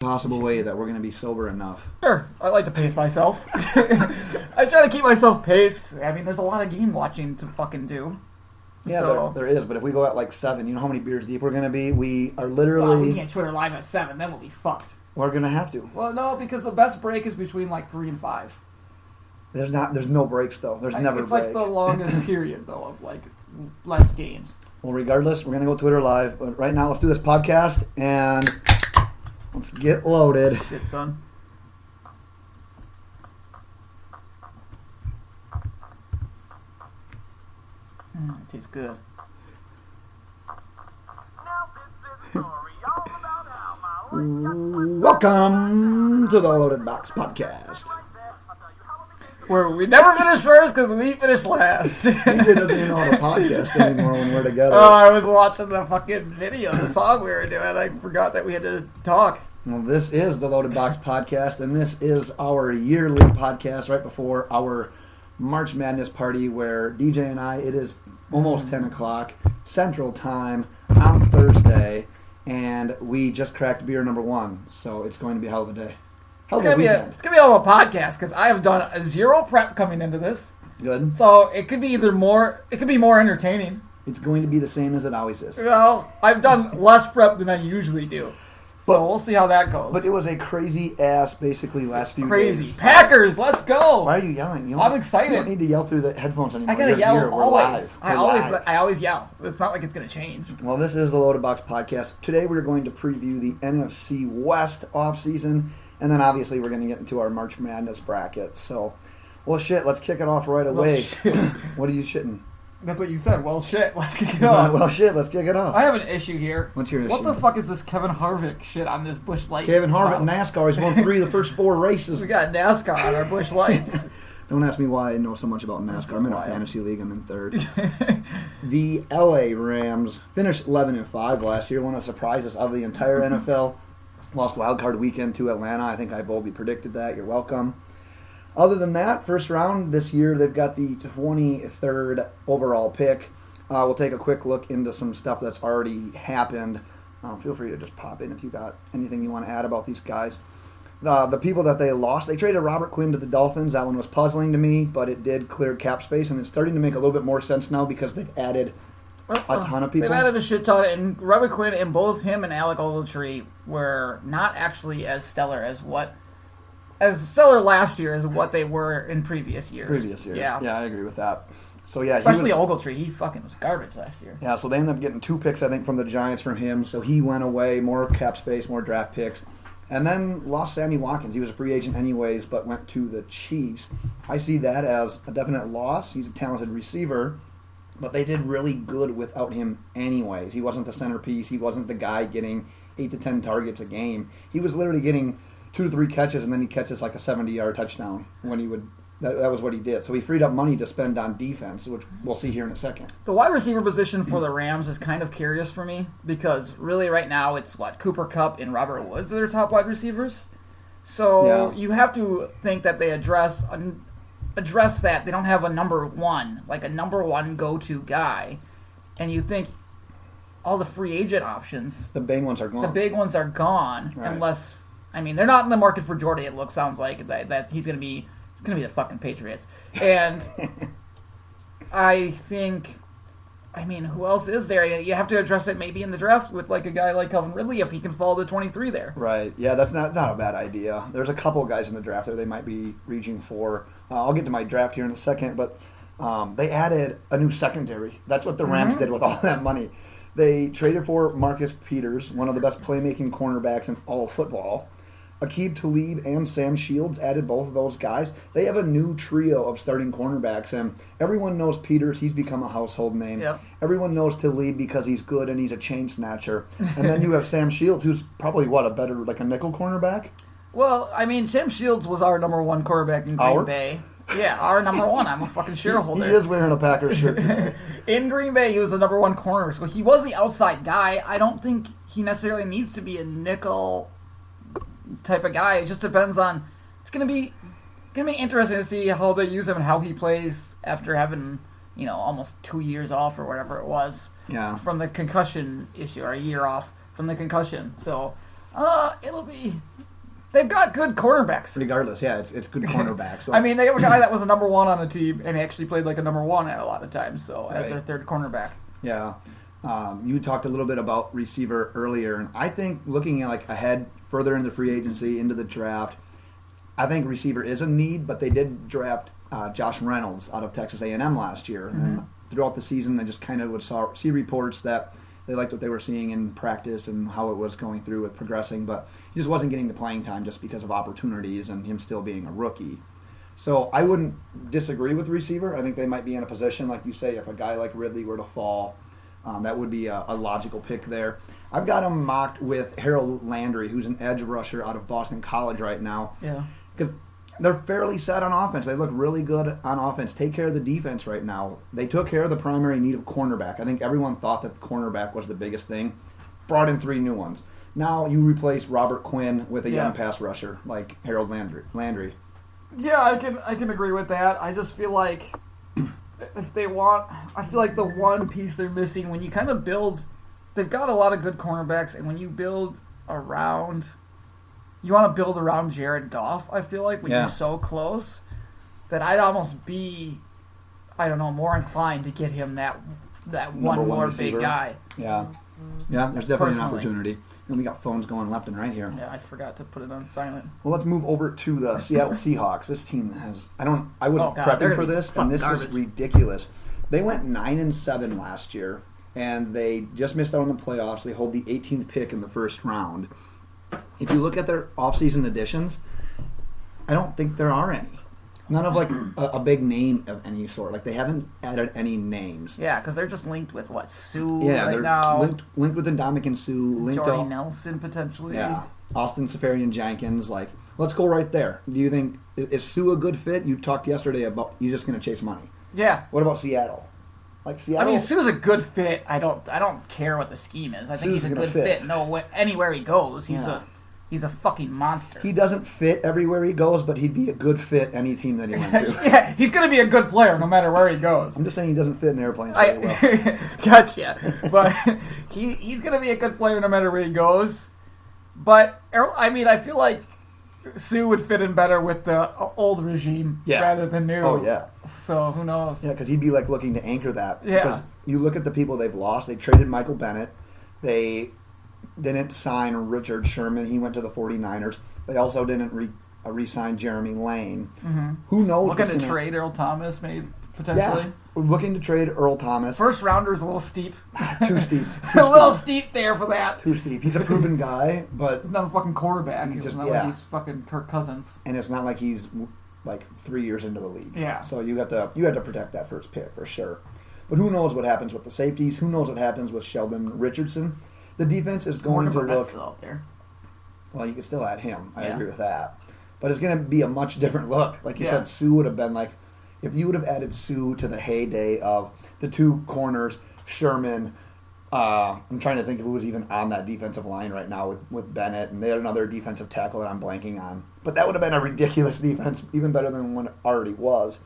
possible way that we're going to be sober enough. Sure, I like to pace myself. I try to keep myself paced. I mean, there's a lot of game watching to fucking do. Yeah, so, there is, but if we go at like 7, you know how many beers deep we're going to be? We are literally... Well, we can't Twitter live at 7, then we'll be fucked. We're going to have to. Well, no, because the best break is between like 3 and 5. There's no breaks, though. There's never It's break. like the longest period, though, of like less games. Well, regardless, we're going to go Twitter live, but right now let's do this podcast, and let's get loaded. Shit, son. It tastes good. Welcome to the Loaded Box Podcast. Where we never finish first because we finish last. He doesn't even know how to podcast anymore when we're together. Oh, I was watching the fucking video, the song we were doing. I forgot that we had to talk. Well, this is the Loaded Box Podcast, and this is our yearly podcast right before our March Madness party where DJ and I, it is almost 10 o'clock Central Time on Thursday, and we just cracked beer number 1, so it's going to be a hell of a day. It's gonna be a hell of a podcast because I have done a zero prep coming into this. Good. So it could be more entertaining. It's going to be the same as it always is. Well, I've done less prep than I usually do. So we'll see how that goes. But it was a crazy ass, basically, last few days. Crazy. Packers, let's go. Why are you yelling? I'm excited. You don't need to yell through the headphones anymore. I gotta yell always. We're live. I always yell. It's not like it's gonna change. Well, this is the Loaded Box Podcast. Today we're going to preview the NFC West offseason, and then obviously we're going to get into our March Madness bracket. So, well, shit, let's kick it off right away. What are you shitting? That's what you said. Well, shit, let's kick it off. Well, shit, let's kick it off. I have an issue here. What's your issue? What the fuck is this Kevin Harvick shit on this Busch Light? Kevin Harvick, NASCAR, he's won 3 of the first 4 races. We got NASCAR on our Busch Lights. Don't ask me why I know so much about NASCAR. I'm in a fantasy league. I'm in 3rd. The LA Rams finished 11-5 last year. One of the surprises of the entire NFL. Lost wildcard weekend to Atlanta. I think I boldly predicted that. You're welcome. Other than that, first round this year, they've got the 23rd overall pick. We'll take a quick look into some stuff that's already happened. Feel free to just pop in if you got anything you want to add about these guys. The people that they lost, they traded Robert Quinn to the Dolphins. That one was puzzling to me, but it did clear cap space, and it's starting to make a little bit more sense now because they've added a ton of people. They've added a shit ton, and Robert Quinn and both him and Alec Ogletree were not actually as stellar last year as what they were in previous years. Yeah, I agree with that. So yeah, especially Ogletree, he fucking was garbage last year. Yeah, so they ended up getting 2 picks, I think, from the Giants from him. So he went away, more cap space, more draft picks. And then lost Sammy Watkins. He was a free agent anyways, but went to the Chiefs. I see that as a definite loss. He's a talented receiver, but they did really good without him anyways. He wasn't the centerpiece. He wasn't the guy getting 8 to 10 targets a game. He was literally getting 2 to 3 catches, and then he catches like a 70-yard touchdown when he would. That was what he did. So he freed up money to spend on defense, which we'll see here in a second. The wide receiver position for the Rams is kind of curious for me because really right now it's Cooper Kupp and Robert Woods are their top wide receivers. So you have to think that they address that they don't have a number one go-to guy. And you think all the free agent options, the big ones are gone. Right. Unless, I mean, they're not in the market for Jordy. Sounds like that he's going to be the fucking Patriots. And I think, who else is there? You have to address it maybe in the draft with like a guy like Calvin Ridley if he can fall to 23 there. Right. Yeah, that's not a bad idea. There's a couple of guys in the draft that they might be reaching for. I'll get to my draft here in a second, but they added a new secondary. That's what the Rams did with all that money. They traded for Marcus Peters, one of the best playmaking cornerbacks in all of football. Aqib Talib and Sam Shields added both of those guys. They have a new trio of starting cornerbacks, and everyone knows Peters. He's become a household name. Yep. Everyone knows Talib because he's good and he's a chain snatcher. And then you have Sam Shields, who's probably, a better, a nickel cornerback? Well, Sam Shields was our number 1 quarterback in Green Bay. Yeah, our number 1. I'm a fucking shareholder. He is wearing a Packers shirt today. In Green Bay, he was the number 1 corner, so he was the outside guy. I don't think he necessarily needs to be a nickel type of guy. It just depends on. It's gonna be interesting to see how they use him and how he plays after having almost 2 years off or whatever it was. Yeah. From the concussion issue, or a year off from the concussion. So it'll be They've got good cornerbacks. Regardless, yeah, it's good cornerbacks. So. I mean, they have a guy that was a number 1 on a team and he actually played like a number 1 at a lot of times, so as their third cornerback. Yeah. You talked a little bit about receiver earlier, and I think looking at like ahead further into free agency, into the draft, I think receiver is a need, but they did draft Josh Reynolds out of Texas A&M last year. And throughout the season, I just kind of would see reports that they liked what they were seeing in practice and how it was going through with progressing, but he just wasn't getting the playing time just because of opportunities and him still being a rookie. So I wouldn't disagree with receiver. I think they might be in a position, like you say, if a guy like Ridley were to fall, that would be a logical pick there. I've got him mocked with Harold Landry, who's an edge rusher out of Boston College right now. Yeah. Because they're fairly set on offense. They look really good on offense. Take care of the defense right now. They took care of the primary need of cornerback. I think everyone thought that the cornerback was the biggest thing. Brought in 3 new ones. Now you replace Robert Quinn with a young pass rusher like Harold Landry. Yeah, I can agree with that. I just feel like if they want, I feel like the one piece they're missing when you kind of build, they've got a lot of good cornerbacks, and when you build around. You want to build around Jared Goff, I feel like, when you're so close, that I'd almost be, I don't know, more inclined to get him that one more receiver. Big guy. Yeah. Yeah, there's definitely an opportunity. And we got phones going left and right here. Yeah, I forgot to put it on silent. Well, let's move over to the Seattle Seahawks. This team has, I was prepping for this, and this is ridiculous. They went 9-7 last year, and they just missed out on the playoffs. They hold the 18th pick in the first round. If you look at their offseason additions, I don't think there are any. None of like a big name of any sort. Like they haven't added any names. Yeah, because they're just linked with Sue they're now. Linked with Ndamukong Suh. Jordy Nelson potentially. Yeah, Austin Seferian-Jenkins. Like, let's go right there. Do you think is Suh a good fit? You talked yesterday about he's just going to chase money. Yeah. What about Seattle? Like Seattle. I mean, Suh's a good fit. I don't care what the scheme is. I think he's a good fit. No, anywhere he goes, he's a fucking monster. He doesn't fit everywhere he goes, but he'd be a good fit any team that he went to. Yeah, he's going to be a good player no matter where he goes. I'm just saying he doesn't fit in airplanes very well. Gotcha. But he's going to be a good player no matter where he goes. But, I mean, I feel like Suh would fit in better with the old regime rather than new. Oh, yeah. So, who knows? Yeah, because he'd be like looking to anchor that. Yeah. Because you look at the people they've lost. They traded Michael Bennett. They didn't sign Richard Sherman. He went to the 49ers. They also didn't re-sign Jeremy Lane. Mm-hmm. Who knows? Looking to trade Earl Thomas, maybe, potentially. Yeah, we're looking to trade Earl Thomas. First rounder's a little steep. Too steep. A little steep there for that. Too steep. He's a proven guy, but he's not a fucking quarterback. He's not like he's fucking Kirk Cousins. And it's not like he's like 3 years into the league. Yeah. So you have to protect that first pick for sure. But who knows what happens with the safeties? Who knows what happens with Sheldon Richardson? The defense is going to look. Still out there. Well, you could still add him. I agree with that. But it's going to be a much different look. Like you said, Suh would have been like, if you would have added Suh to the heyday of the 2 corners, Sherman. I'm trying to think of who was even on that defensive line right now with Bennett, and they had another defensive tackle that I'm blanking on. But that would have been a ridiculous defense, even better than one it already was.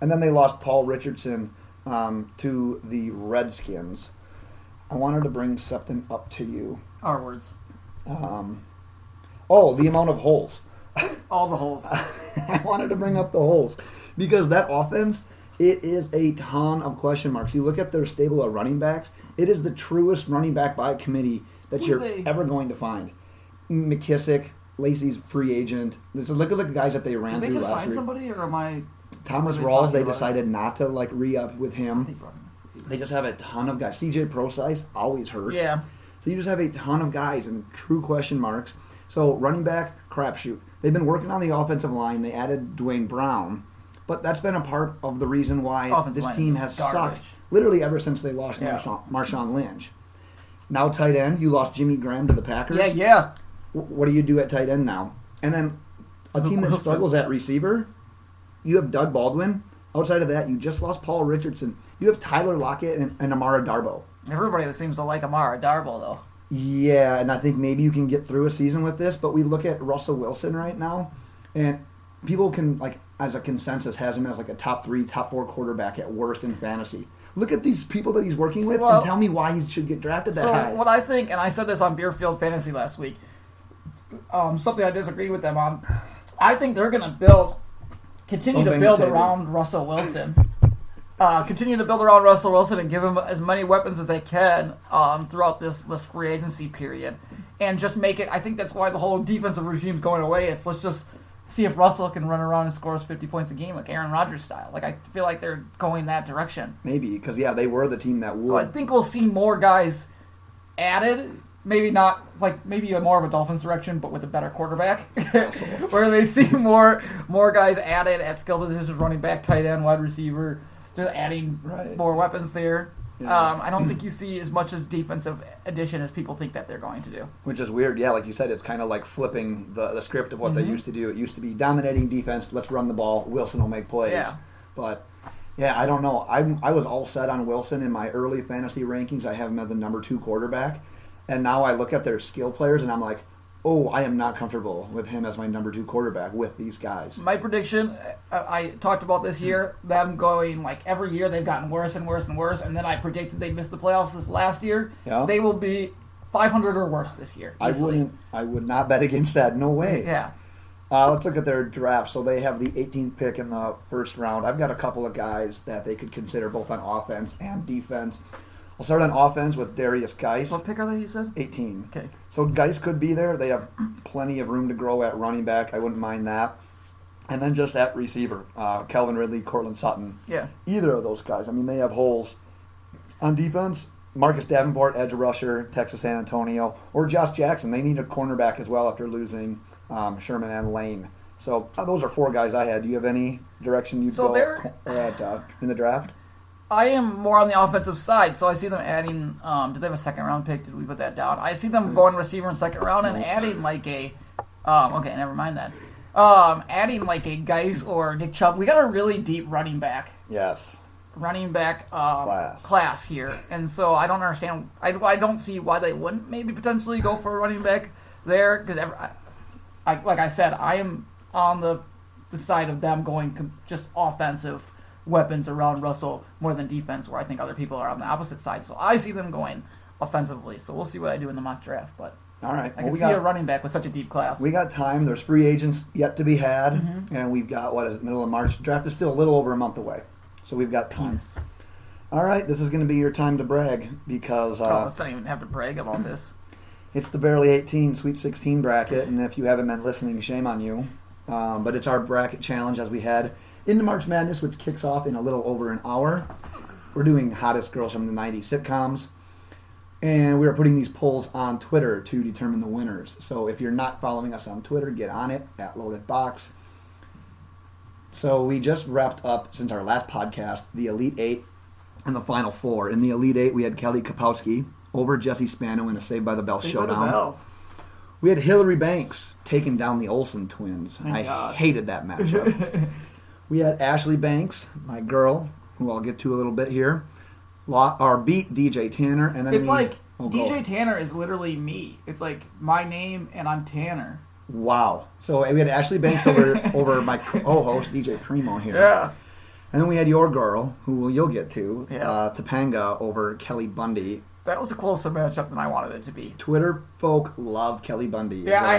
And then they lost Paul Richardson to the Redskins. I wanted to bring something up to you. Our words. The amount of holes. All the holes. I wanted to bring up the holes because that offense, it is a ton of question marks. You look at their stable of running backs, it is the truest running back by committee that you're ever going to find. McKissick, Lacey's free agent. Look at the guys that they ran through last year. Did they just sign somebody, or am I... Thomas Rawls, they decided not to re-up with him. They just have a ton of guys. CJ Procise, always hurt. Yeah. So you just have a ton of guys and true question marks. So running back, crapshoot. They've been working on the offensive line. They added Dwayne Brown. But that's been a part of the reason why this team has sucked. Literally ever since they lost Marshawn Lynch. Now tight end, you lost Jimmy Graham to the Packers. Yeah. What do you do at tight end now? And then a team that struggles at receiver, you have Doug Baldwin. Outside of that, you just lost Paul Richardson. You have Tyler Lockett and Amara Darboh. Everybody seems to like Amara Darboh, though. Yeah, and I think maybe you can get through a season with this, but we look at Russell Wilson right now, and people can, as a consensus, has him as a top 3, top 4 quarterback at worst in fantasy. Look at these people that he's working with and tell me why he should get drafted that high. So what I think, and I said this on Beerfield Fantasy last week, something I disagree with them on. I think they're going to continue to build around Russell Wilson. Continue to build around Russell Wilson and give him as many weapons as they can throughout this free agency period. And just make it, I think that's why the whole defensive regime is going away. Is let's just see if Russell can run around and scores 50 points a game like Aaron Rodgers style. Like, I feel like they're going that direction. Maybe, because, they were the team that would. So I think we'll see more guys added. Maybe not, maybe a more of a Dolphins direction, but with a better quarterback. Where they see more guys added at skill positions, running back, tight end, wide receiver, just adding more weapons there. Yeah. I don't think you see as much as defensive addition as people think that they're going to do. Which is weird. Yeah, like you said, it's kind of like flipping the script of what they used to do. It used to be dominating defense, let's run the ball, Wilson will make plays. Yeah. But, I don't know. I was all set on Wilson in my early fantasy rankings. I have him as the number 2 quarterback. And now I look at their skill players, and I'm like, I am not comfortable with him as my number 2 quarterback with these guys. My prediction, I talked about this year, them going, every year they've gotten worse and worse and worse, and then I predicted they'd miss the playoffs this last year. Yeah. They will be 500 or worse this year. Easily. I would not bet against that. No way. Yeah. Let's look at their draft. So they have the 18th pick in the first round. I've got a couple of guys that they could consider both on offense and defense. I'll start on offense with Darius Geis. What pick are they, you said? 18. Okay. So Geis could be there. They have plenty of room to grow at running back. I wouldn't mind that. And then just at receiver, Calvin Ridley, Cortland Sutton. Yeah. Either of those guys. I mean, they have holes. On defense, Marcus Davenport, edge rusher, Texas San Antonio, or Josh Jackson. They need a cornerback as well after losing Sherman and Lane. So those are 4 guys I had. Do you have any direction you'd go at in the draft? I am more on the offensive side, so I see them adding. Did they have a second-round pick? Did we put that down? I see them going receiver in second round and adding okay, never mind that. Adding a Geis or Nick Chubb. We got a really deep running back. Yes. Running back class here, and so I don't understand. I don't see why they wouldn't maybe potentially go for a running back there because like I said, I am on the side of them going just offensive weapons around Russell more than defense, where I think other people are on the opposite side. So I see them going offensively. So we'll see what I do in the mock draft. But all right, I can see a running back with such a deep class. We got time. There's free agents yet to be had, and we've got middle of March. Draft is still a little over a month away, so we've got time. All right, this is going to be your time to brag because let's not even have to brag about this. It's the Barely 18 Sweet 16 bracket, and if you haven't been listening, shame on you. But it's our bracket challenge as we head into March Madness, which kicks off in a little over an hour. We're doing Hottest Girls from the 90s sitcoms. And we are putting these polls on Twitter to determine the winners. So if you're not following us on Twitter, get on it at Loaded Box. So we just wrapped up, since our last podcast, the Elite Eight and the Final Four. In the Elite Eight, we had Kelly Kapowski over Jesse Spano in a Saved by the Bell showdown. We had Hillary Banks taking down the Olsen twins. I hated that matchup. We had Ashley Banks, my girl, who I'll get to a little bit here, beat DJ Tanner. And then it's DJ Tanner is literally me. It's like my name and I'm Tanner. Wow. So we had Ashley Banks over my co-host, DJ Primo here. Yeah. And then we had your girl, who you'll get to, Topanga over Kelly Bundy. That was a closer matchup than I wanted it to be. Twitter folk love Kelly Bundy. Yeah, I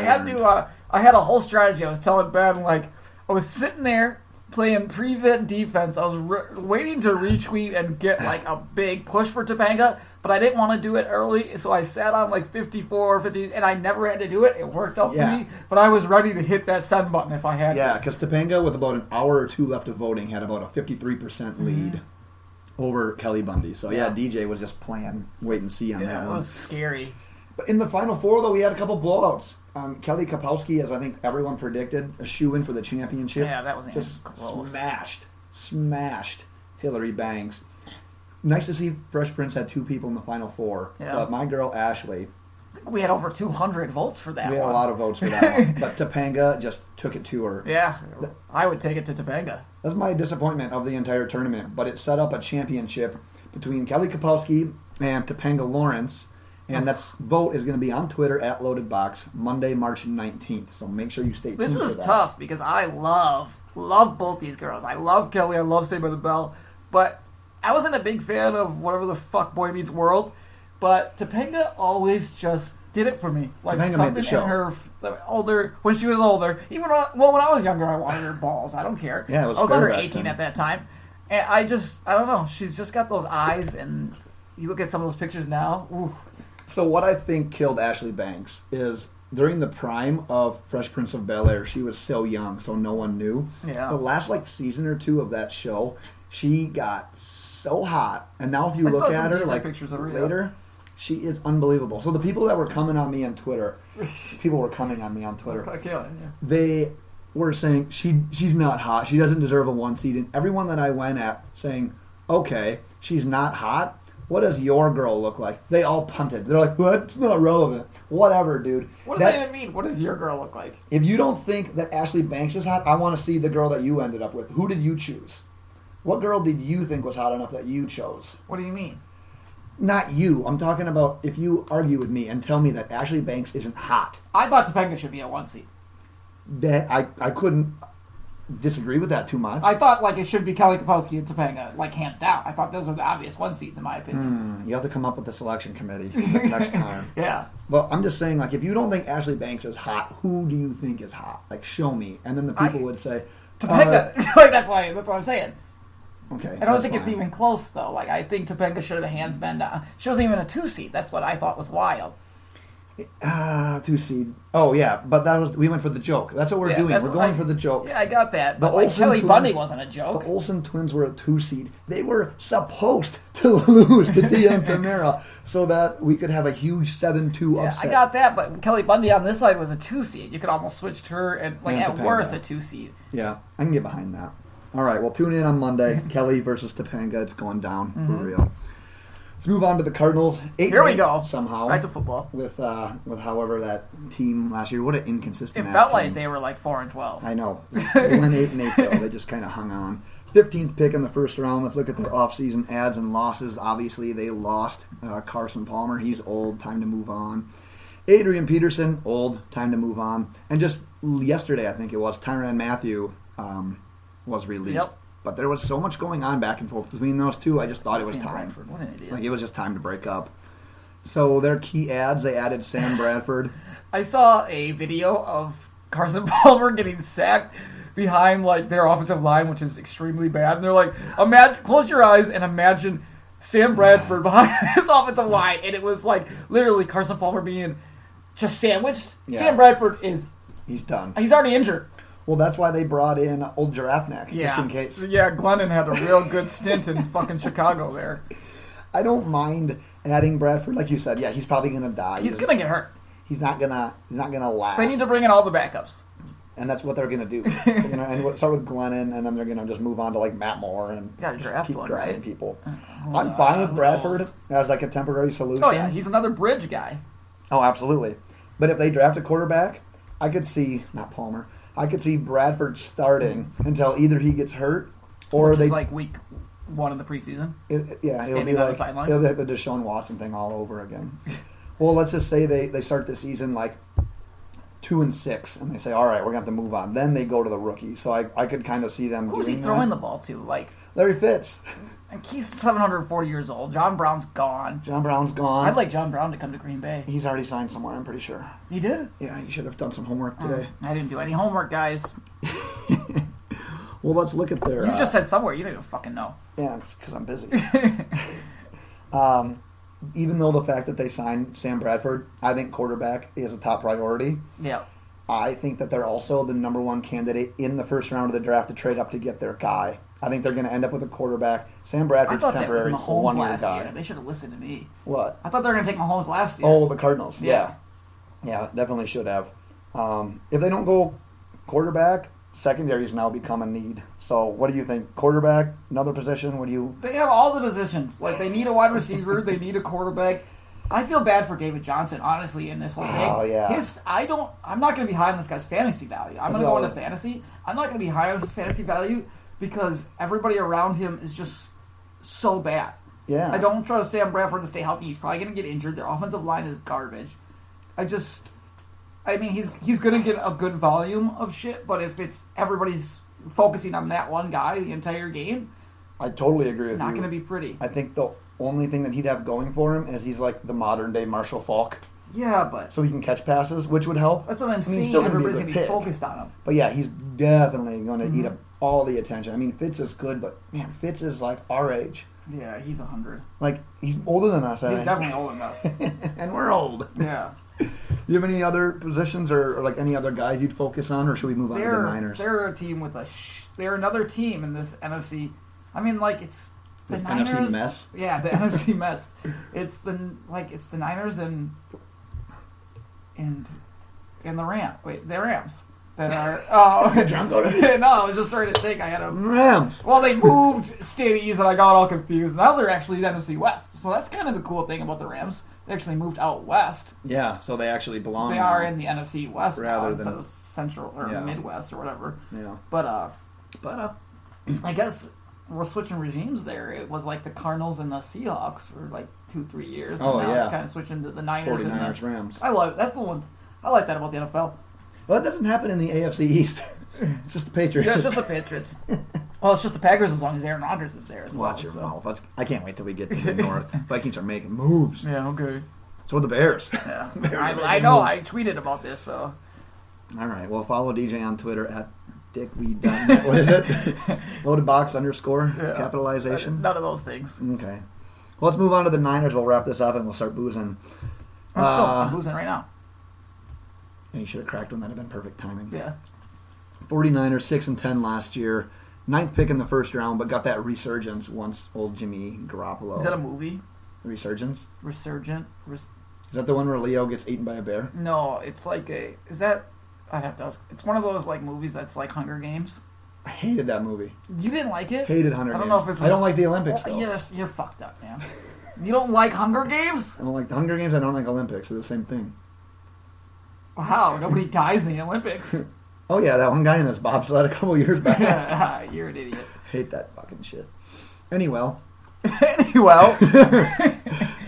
had a whole strategy. I was telling Ben, I was sitting there playing prevent defense. I was waiting to retweet and get a big push for Topanga, but I didn't want to do it early, so I sat on 54, 50, and I never had to do it. It worked out for me, but I was ready to hit that send button if I had to. Yeah, because Topanga, with about an hour or two left of voting, had about a 53% lead over Kelly Bundy. So, DJ was just playing wait and see on that one. It was scary. But in the Final Four, though, we had a couple blowouts. Kelly Kapowski, as I think everyone predicted, a shoo-in for the championship. Yeah, that wasn't just even close. Smashed Hillary Banks. Nice to see Fresh Prince had 2 people in the Final Four. Yeah. But my girl, Ashley. I think we had over 200 votes for that one. We had a lot of votes for that one. But Topanga just took it to her. Yeah, I would take it to Topanga. That's my disappointment of the entire tournament. But it set up a championship between Kelly Kapowski and Topanga Lawrence. And that vote is going to be on Twitter at LoadedBox Monday, March 19th. So make sure you stay tuned for that. This is tough because I love both these girls. I love Kelly. I love Saved by the Bell. But I wasn't a big fan of whatever the fuck Boy Meets World. But Topanga always just did it for me. Like Topanga something made the show. in her when she was older. Even when I was younger, I wanted her balls. I don't care. Yeah, I was under 18 at that time, and I don't know. She's just got those eyes, and you look at some of those pictures now. Ooh. So what I think killed Ashley Banks is during the prime of Fresh Prince of Bel-Air, she was so young, so no one knew. Yeah. The last season or two of that show, she got so hot, and now if you look at her pictures of her, later, she is unbelievable. So the people that were coming on me on Twitter, they were saying she's not hot, she doesn't deserve a 1 seed, and everyone that I went at saying, okay, she's not hot, what does your girl look like? They all punted. They're like, well, that's not relevant. Whatever, dude. What does that even mean? What does your girl look like? If you don't think that Ashley Banks is hot, I want to see the girl that you ended up with. Who did you choose? What girl did you think was hot enough that you chose? What do you mean? Not you. I'm talking about if you argue with me and tell me that Ashley Banks isn't hot. I thought Topanga should be a 1 seed. That I couldn't disagree with that too much. I thought it should be Kelly Kapowski and Topanga, hands down. I thought those were the obvious 1 seeds in my opinion. You have to come up with the selection committee next time. Yeah. Well, I'm just saying, if you don't think Ashley Banks is hot, who do you think is hot? Show me. And then the people would say, Topanga. That's what I'm saying. Okay. I don't think it's even close, though. I think Topanga should have hands been down. She wasn't even a 2 seed. That's what I thought was wild. 2 seed. Oh, yeah, but we went for the joke. That's what we're doing. We're going for the joke. Yeah, I got that. But Kelly Bundy wasn't a joke. The Olsen twins were a 2 seed. They were supposed to lose to Dia and Tamara so that we could have a huge 7-2 upset. I got that, but Kelly Bundy on this side was a 2 seed. You could almost switch her and at Topanga. worst a 2 seed. Yeah, I can get behind that. All right, well, tune in on Monday. Kelly versus Topanga. It's going down for real. Let's move on to the Cardinals. Here we go. Somehow. Back to football. With however that team last year. What an inconsistent It felt team. like they were 4-12. I know. They went 8-8 though. They just kind of hung on. 15th pick in the first round. Let's look at their offseason adds and losses. Obviously, they lost Carson Palmer. He's old. Time to move on. Adrian Peterson, old. Time to move on. And just yesterday, I think it was, Tyrann Mathieu was released. Yep. But there was so much going on back and forth between those two, I just thought it was time. Bradford, what an idiot. It was just time to break up. So their key adds, they added Sam Bradford. I saw a video of Carson Palmer getting sacked behind their offensive line, which is extremely bad. And they're like, close your eyes and imagine Sam Bradford behind his offensive line. And it was literally Carson Palmer being just sandwiched. Yeah. Sam Bradford he's done. He's already injured. Well, that's why they brought in old Giraffe Neck, just in case. Yeah, Glennon had a real good stint in fucking Chicago there. I don't mind adding Bradford, like you said. Yeah, he's probably going to die. He's going to get hurt. He's not gonna last. They need to bring in all the backups. And that's what they're going to do. They're gonna start with Glennon, and then they're going to just move on to Matt Moore and keep grabbing people. I'm fine with Bradford as a temporary solution. Oh, yeah, he's another bridge guy. Oh, absolutely. But if they draft a quarterback, I could see, not Palmer, I could see Bradford starting until either he gets hurt or Which is week 1 of the preseason. It'll be like the Deshaun Watson thing all over again. Well, let's just say they start the season 2-6, and they say, all right, we're going to have to move on. Then they go to the rookie. So I could kind of see them Who's doing he throwing the ball to? Larry Fitz. And he's 740 years old. John Brown's gone. I'd like John Brown to come to Green Bay. He's already signed somewhere, I'm pretty sure. He did? Yeah, he should have done some homework today. I didn't do any homework, guys. Well, let's look at their... You just said somewhere. You don't even fucking know. Yeah, it's because I'm busy. Even though the fact that they signed Sam Bradford, I think quarterback is a top priority. Yeah. I think that they're also the number one candidate in the first round of the draft to trade up to get their guy. I think they're going to end up with a quarterback. Sam Bradford's temporary, one-year guy. Year. They should have listened to me. What? I thought they were going to take Mahomes last year. Oh, the Cardinals. Yeah, definitely should have. If they don't go quarterback, secondaries now become a need. So what do you think? Quarterback, another position? What do you... They have all the positions. They need a wide receiver. They need a quarterback. I feel bad for David Johnson, honestly, in this whole thing. Oh, yeah. I'm not going to be high on this guy's fantasy value. I'm going to go into fantasy. I'm not going to be high on his fantasy value because everybody around him is just so bad. Yeah. I don't trust Sam Bradford to stay healthy. He's probably going to get injured. Their offensive line is garbage. He's going to get a good volume of shit, but if it's everybody's focusing on that one guy the entire game, I totally agree with you. Not going to be pretty. I think the only thing that he'd have going for him is he's like the modern day Marshall Faulk. Yeah, but so he can catch passes, which would help. That's what I'm saying. He's still Everybody's going to be focused on him. But yeah, he's definitely going to eat up all the attention. I mean, Fitz is good, but man, Fitz is like our age. Yeah, he's 100. Like, he's older than us. He's definitely older than us. And we're old. Yeah. You have any other positions or like any other guys you'd focus on, or should we move on to the Niners? They're a team with they're another team in this NFC. I mean, like, it's the this Niners. NFC mess? Yeah, the NFC mess. It's the Niners and the Rams. Wait, the Rams. That are no, I was just trying to think. I had a Rams. Well, they moved cities, and I got all confused. Now they're actually the NFC West, so that's kind of the cool thing about the Rams. They actually moved out west. Yeah, so they actually belong. They are in the NFC West rather instead of Central or Midwest or whatever. Yeah, but I guess we're switching regimes there. It was like the Cardinals and the Seahawks for like 2-3 years. Oh, and now yeah. it's kind of switching to the Niners 49ers, and the Rams. That's the one. I like that about the NFL. Well, that doesn't happen in the AFC East. It's just the Patriots. Yeah, it's just the Patriots. Well, it's just the Packers as long as Aaron Rodgers is there as well. Watch your mouth. I can't wait till we get to the North. Vikings are making moves. Yeah, okay. So are the Bears. Yeah. I know. Moves. I tweeted about this, so. All right. Well, follow DJ on Twitter at dickweed.net. What is it? Loadedbox_ capitalization? None of those things. Okay. Well, let's move on to the Niners. We'll wrap this up and we'll start boozing. I'm boozing right now. You should have cracked one. That would have been perfect timing. Yeah. 49ers 6-10 last year. 9th pick in the first round, but got that resurgence once old Jimmy Garoppolo. Is that a movie? Resurgence? Resurgent? Is that the one where Leo gets eaten by a bear? No, it's like I'd have to ask. It's one of those like movies that's like Hunger Games. I hated that movie. You didn't like it? Hated Hunger Games. I don't know if it's... I don't like the Olympics, though. Yes, you're fucked up, man. You don't like Hunger Games? I don't like the Hunger Games. I don't like Olympics. They're the same thing. Wow, nobody dies in the Olympics. Oh, yeah, that one guy in his bobsled a couple years back. You're an idiot. Hate that fucking shit. Anyway.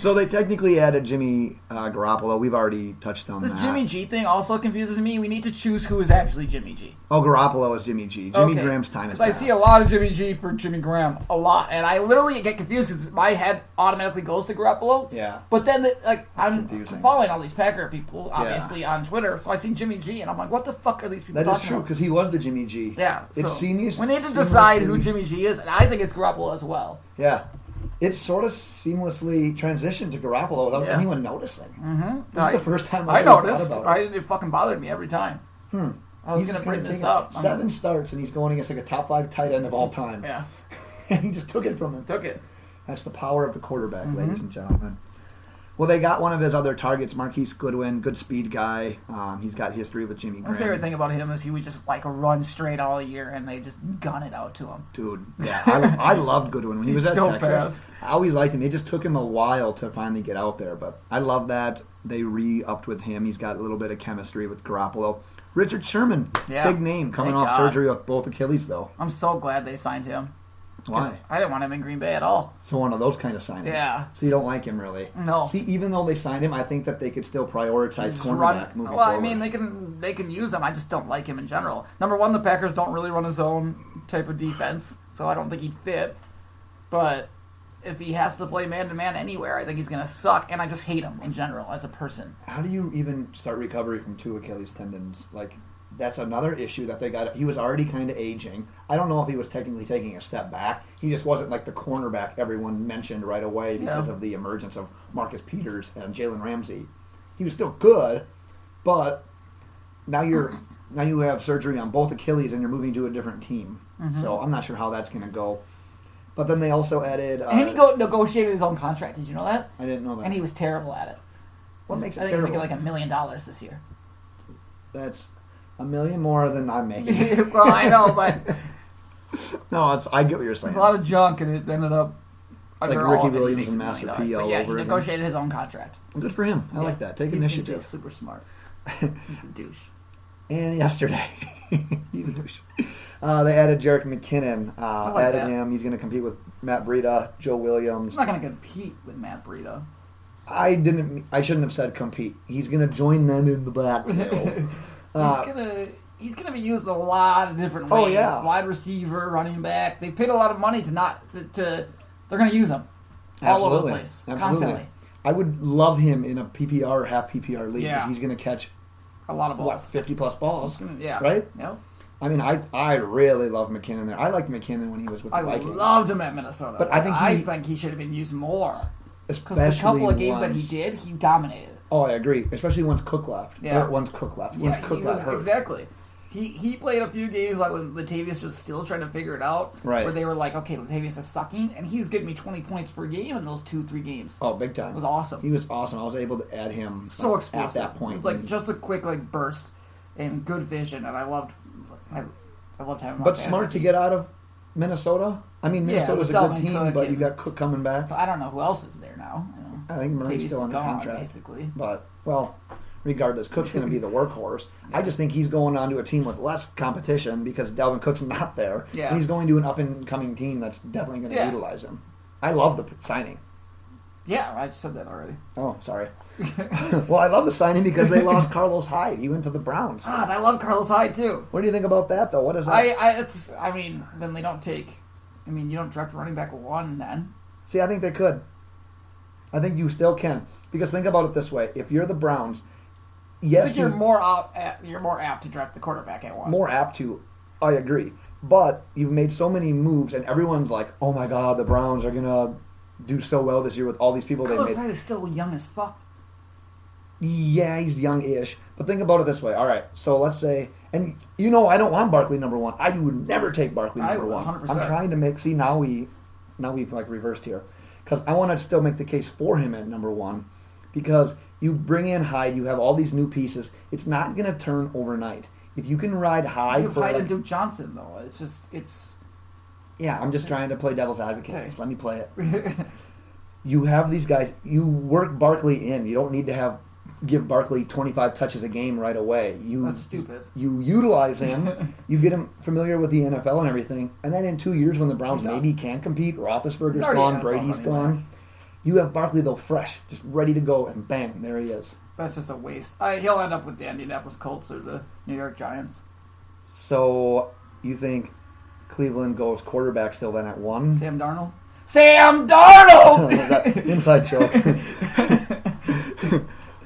So they technically added Jimmy Garoppolo. We've already touched on that. This Jimmy G thing also confuses me. We need to choose who is actually Jimmy G. Oh, Garoppolo is Jimmy G. Jimmy Graham's time is I see a lot of Jimmy G for Jimmy Graham. A lot. And I literally get confused because my head automatically goes to Garoppolo. Yeah. But then, I'm following all these Packer people, obviously, on Twitter. So I see Jimmy G, and I'm like, what the fuck are these people talking about? That is true, because he was the Jimmy G. Yeah. It's seamless. We need to decide who Jimmy G is, and I think it's Garoppolo as well. Yeah. It's sort of seamlessly transitioned to Garoppolo without anyone noticing. Mm-hmm. This is the first time I noticed. It fucking bothered me every time. I was going to bring this up. 7 starts, and he's going against like a top 5 tight end of all time. Yeah. And he just took it from him. Took it. That's the power of the quarterback, ladies and gentlemen. Well, they got one of his other targets, Marquise Goodwin, good speed guy. He's got history with Jimmy Graham. My favorite thing about him is he would just run straight all year, and they just gun it out to him. Dude, yeah, I loved Goodwin when he was at so Texas. Fast. I always liked him. It just took him a while to finally get out there, but I love that they re-upped with him. He's got a little bit of chemistry with Garoppolo. Richard Sherman, big name, coming off surgery with both Achilles, though. I'm so glad they signed him. Why? I didn't want him in Green Bay at all. So one of those kind of signings. Yeah. So you don't like him, really? No. See, even though they signed him, I think that they could still prioritize cornerback moving forward. I mean, they can use him. I just don't like him in general. Number one, the Packers don't really run a zone type of defense, so I don't think he'd fit. But if he has to play man-to-man anywhere, I think he's going to suck, and I just hate him in general as a person. How do you even start recovery from 2 Achilles tendons? That's another issue that they got. He was already kind of aging. I don't know if he was technically taking a step back. He just wasn't like the cornerback everyone mentioned right away because of the emergence of Marcus Peters and Jalen Ramsey. He was still good, but now you have surgery on both Achilles and you're moving to a different team. Mm-hmm. So I'm not sure how that's going to go. But then they also added... and he negotiated his own contract. Did you know that? I didn't know that. And he was terrible at it. What makes it terrible? I think he's making $1 million this year. That's $1 million more than I'm making. Well, I know, but... No, I get what you're saying. It's a lot of junk, and it ended up... It's like Ricky Williams and Master P all over he negotiated his own contract. Good for him. I like that. Take initiative. He's super smart. He's a douche. And yesterday, he's a douche. They added Jerick McKinnon. Added him. He's going to compete with Matt Breida, Joe Williams. He's not going to compete with Matt Breida. I shouldn't have said compete. He's going to join them in the backfield. He's gonna be used a lot of different ways. Oh yeah, wide receiver, running back. They paid a lot of money they're gonna use him all over the place constantly. I would love him in a PPR or half PPR league because Yeah. he's going to catch A lot of balls. 50 plus balls. Yeah. Right? Yep. I mean, I really love McKinnon there. I liked McKinnon when he was with the Vikings. I loved him at Minnesota. But I think he should have been used more. Especially Because the couple of games that he did, he dominated. Oh, I agree. Especially once Cook left. Yeah. Once Cook left. Yeah, Once Cook got hurt. exactly. He played a few games like when Latavius was still trying to figure it out. Right. Where they were like, okay, Latavius is sucking, and he's getting me 20 points per game in those 2-3 games. Oh, big time. It was awesome. He was awesome. I was able to add him So explosive. at that point. Like just a quick burst and good vision, and I loved having him. But smart to get out of Minnesota. I mean, Minnesota was a good team, Cook but you got Cook coming back. I don't know who else is there now. I think Murray's still under gone, contract. basically. But, well, regardless, Cook's going to be the workhorse. Yeah. I just think he's going on to a team with less competition because Dalvin Cook's not there. Yeah. And he's going to an up-and-coming team that's definitely going to utilize him. I love the signing. Yeah, I said that already. Oh, sorry. Well, I love the signing because they lost Carlos Hyde. He went to the Browns. God, I love Carlos Hyde, too. What do you think about that, though? What is that? Then they don't take... you don't draft running back 1 then. See, I think they could. I think you still can. Because think about it this way. If you're the Browns, yes... I think you're more apt to draft the quarterback at 1. More apt to. I agree. But you've made so many moves, and everyone's like, oh my God, the Browns are going to do so well this year with all these people they made. Carlos Hyde is still young as fuck. Yeah, he's young-ish. But think about it this way. All right, so let's say... And I don't want Barkley number 1. I would never take Barkley number 1. 100%. I'm trying to make... See, now we've reversed here. Because I want to still make the case for him at number 1. Because you bring in Hyde, you have all these new pieces. It's not going to turn overnight. If you can ride Hyde... You have Hyde and Duke Johnson, though. It's... Yeah, I'm just trying to play devil's advocate. Okay. Just let me play it. You have these guys. You work Barkley in. You don't need to give Barkley 25 touches a game right away. That's stupid. You utilize him. You get him familiar with the NFL and everything. And then in 2 years when the Browns maybe can compete, Roethlisberger's gone, Brady's gone. You have Barkley, though, fresh, just ready to go, and bang, there he is. That's just a waste. He'll end up with the Indianapolis Colts or the New York Giants. So you think Cleveland goes quarterback still then at 1? Sam Darnold? Sam Darnold! Inside joke.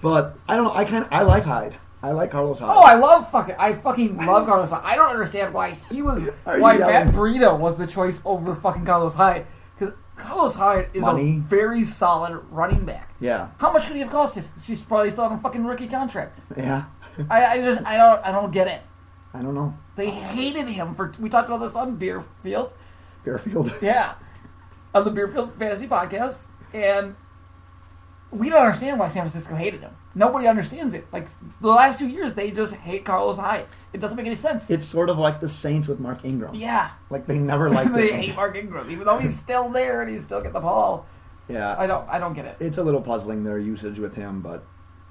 But I don't know. I like Hyde. I like Carlos Hyde. Oh, I fucking love Carlos Hyde. I don't understand why Matt Breida was the choice over fucking Carlos Hyde. Because Carlos Hyde is a very solid running back. Yeah. How much could he have costed? She's probably still on a fucking rookie contract. Yeah. I don't get it. I don't know. They hated him we talked about this on Beerfield. Yeah. On the Beerfield Fantasy Podcast. And we don't understand why San Francisco hated him. Nobody understands it. Like, the last 2 years, they just hate Carlos Hyde. It doesn't make any sense. It's sort of like the Saints with Mark Ingram. Yeah. Like, they never liked They him. hate Mark Ingram, even though he's still there and he's still getting the ball. Yeah. I don't get it. It's a little puzzling, their usage with him, but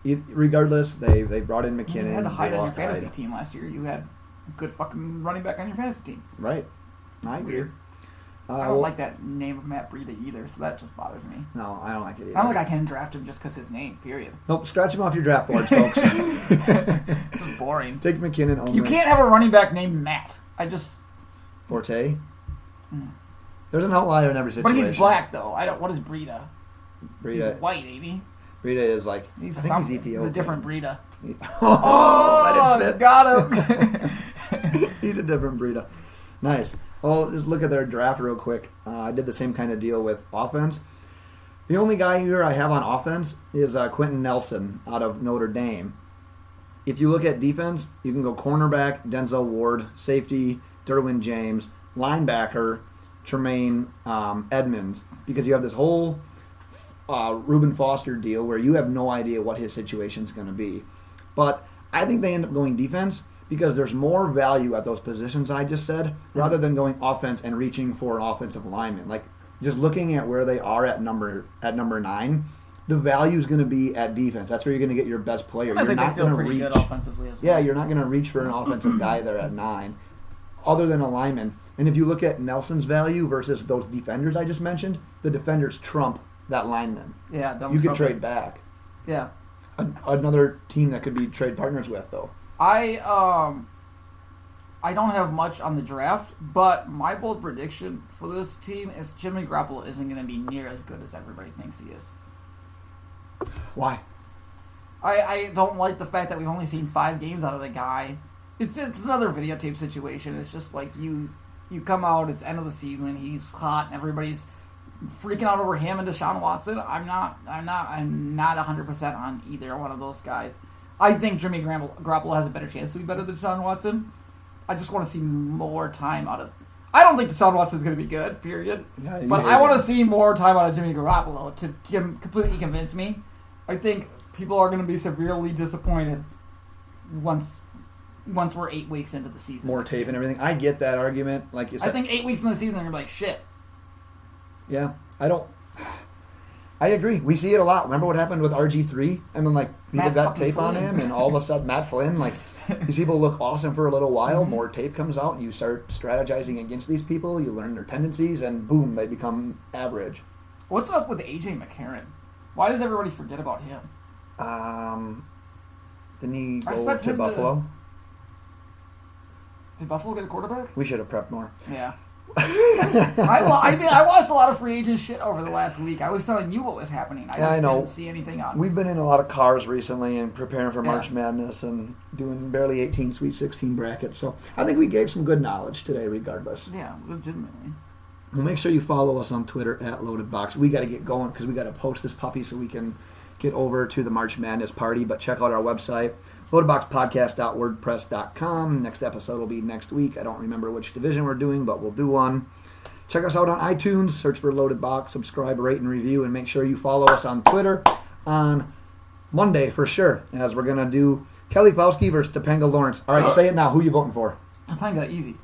regardless, they brought in McKinnon. You had to hide on your fantasy Hyde. team last year. You had a good fucking running back on your fantasy team. Right. I agree. Weird. I don't like that name of Matt Breida either, so that just bothers me. No, I don't like it either. I don't think I can draft him just because his name, period. Nope, scratch him off your draft boards, folks. This is boring. Take McKinnon only. You can't have a running back named Matt. Forte? There's an outlier in every situation. But he's black, though. What is Breida? Breida. He's white, ain't Breida is like, I think he's Ethiopian. He's a different Breida. Oh, that got him. He's a different Breida. Nice. Well, just look at their draft real quick. I did the same kind of deal with offense. The only guy here I have on offense is Quentin Nelson out of Notre Dame. If you look at defense, you can go cornerback, Denzel Ward, safety, Derwin James, linebacker, Tremaine Edmonds, because you have this whole Reuben Foster deal where you have no idea what his situation is going to be. But I think they end up going defense because there's more value at those positions I just said, rather than going offense and reaching for an offensive lineman. Like, just looking at where they are at number 9, the value is going to be at defense. That's where you're going to get your best player. I think they feel pretty good offensively as well. Yeah, you're not going to reach for an offensive guy there at 9, other than a lineman. And if you look at Nelson's value versus those defenders I just mentioned, the defenders trump that lineman. Yeah, you could trade back. Yeah. Another team that could be trade partners with, though. I don't have much on the draft, but my bold prediction for this team is Jimmy Garoppolo isn't going to be near as good as everybody thinks he is. Why? I don't like the fact that we've only seen 5 games out of the guy. It's another videotape situation. It's just like you come out, it's end of the season, he's hot, and everybody's freaking out over him and Deshaun Watson. I'm not 100% on either one of those guys. I think Jimmy Garoppolo has a better chance to be better than Deshaun Watson. I just want to see more time out of. I don't think Deshaun Watson is going to be good, period. Yeah, but I want to see more time out of Jimmy Garoppolo to completely convince me. I think people are going to be severely disappointed once we're 8 weeks into the season. More tape and everything. I get that argument. Like you said, I think 8 weeks into the season, they're going to be like, shit. Yeah, I agree. We see it a lot. Remember what happened with RG3? I mean, like, people got tape on him, and all of a sudden, Matt Flynn, like, these people look awesome for a little while. Mm-hmm. More tape comes out, and you start strategizing against these people. You learn their tendencies, and boom, they become average. What's up with A.J. McCarron? Why does everybody forget about him? Didn't he go to Buffalo? Did Buffalo get a quarterback? We should have prepped more. Yeah. I watched a lot of free agent shit over the last week. I was telling you what was happening. I just didn't see anything on it. We've been in a lot of cars recently and preparing for March Madness and doing barely 18 Sweet 16 brackets. So I think we gave some good knowledge today regardless. Yeah, legitimately. Well, make sure you follow us on Twitter @LoadedBox. We got to get going because we got to post this puppy so we can get over to the March Madness party. But check out our website, loadedboxpodcast.wordpress.com. Next episode will be next week. I don't remember which division we're doing, but we'll do one. Check us out on iTunes. Search for Loaded Box. Subscribe, rate, and review. And make sure you follow us on Twitter on Monday for sure, as we're going to do Kelly Kapowski versus Topanga Lawrence. All right, say it now. Who you voting for? Topanga, easy.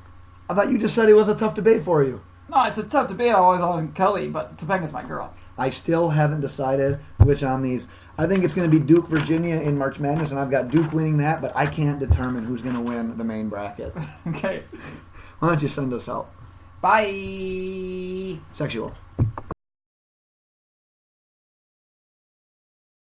I thought you just said it was a tough debate for you. No, it's a tough debate. I always on Kelly, but Topanga's my girl. I still haven't decided which on these. I think it's going to be Duke, Virginia in March Madness, and I've got Duke winning that, but I can't determine who's going to win the main bracket. Okay. Why don't you send us out? Bye. Sexual.